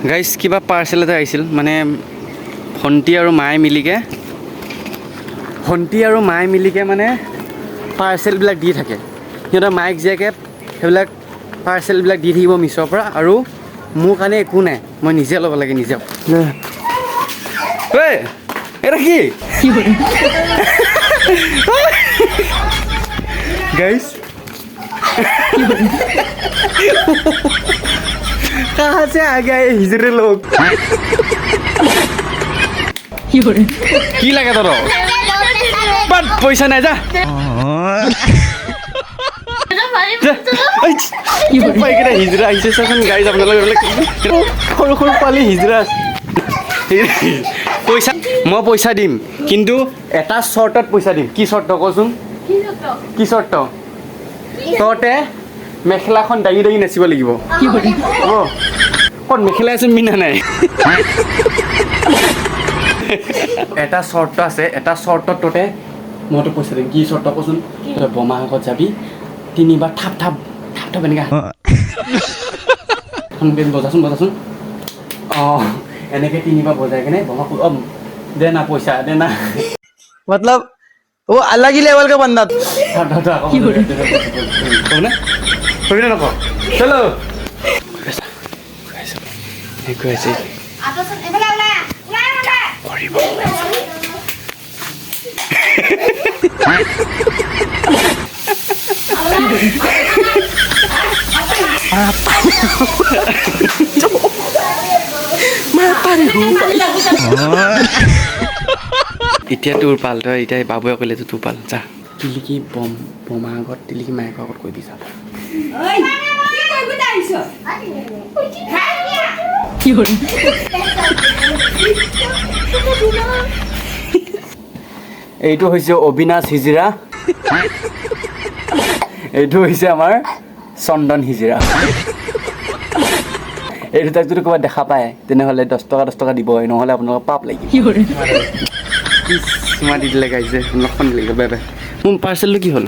guys কিবা parcel এটা আহিছিল মানে ভণ্টি আৰু মায়ে মিলিকে মানে পাৰ্চেলবিলাক দি থাকে সিহঁতৰ মাইক জীয়েকে সেইবিলাক পাৰ্চেলবিলাক দি থাকিব মিছৰ পৰা আৰু মোৰ কাৰণে একো নাই মই নিজে ল'ব লাগে নিজে ঐ এটা কি गाइस कहाँ से आ गए हिजड़े लोग की लगे तो बट पैसा नहीं जा हिजरा गाइस अपने पाली हिजरा पैसा मैं पैसा दिम किन्तु एटा शर्टत पैसा दिम की शर्ट कचोन কি শর্ত ততে মেখেলাখন দাঙি দাঙি নাচিব লাগিব ক'ত মেখেলা আছে মিনা নাই এটা শৰ্ত আছে এটা শৰ্টত ততে মইতো পইচা দিম কি শৰ্ত কচোন তই বমাহঁত যাবি তিনিবাৰ থাপ থাপ থাপ থাপ এনেকৈ বজাচোন অঁ এনেকৈ তিনিবাৰ বজাই কেনে বমাক দে না পইচা দে না मतलब वो अलग ही लेवल का बंदा चलो এতিয়া তোৰ পাল তই এতিয়া বাবুৱে ক'লে তোৰ পাল যা তিলিকি বমা আগত তিলিকি মায়েকৰ আগত কৈ দিছা এইটো হৈছে অবিনাশ হিজিৰা এইটো হৈছে আমাৰ চন্দন হিজিৰা এই দুটাক যদি ক'ৰবাত দেখা পায় তেনেহ'লে 10 টকা দিব নহ'লে আপোনালোকৰ পাপ লাগিব দি দিলে গাইছে লক্ষণ লাগিব বাই বাই মোৰ পাৰ্চেলটো কি হ'ল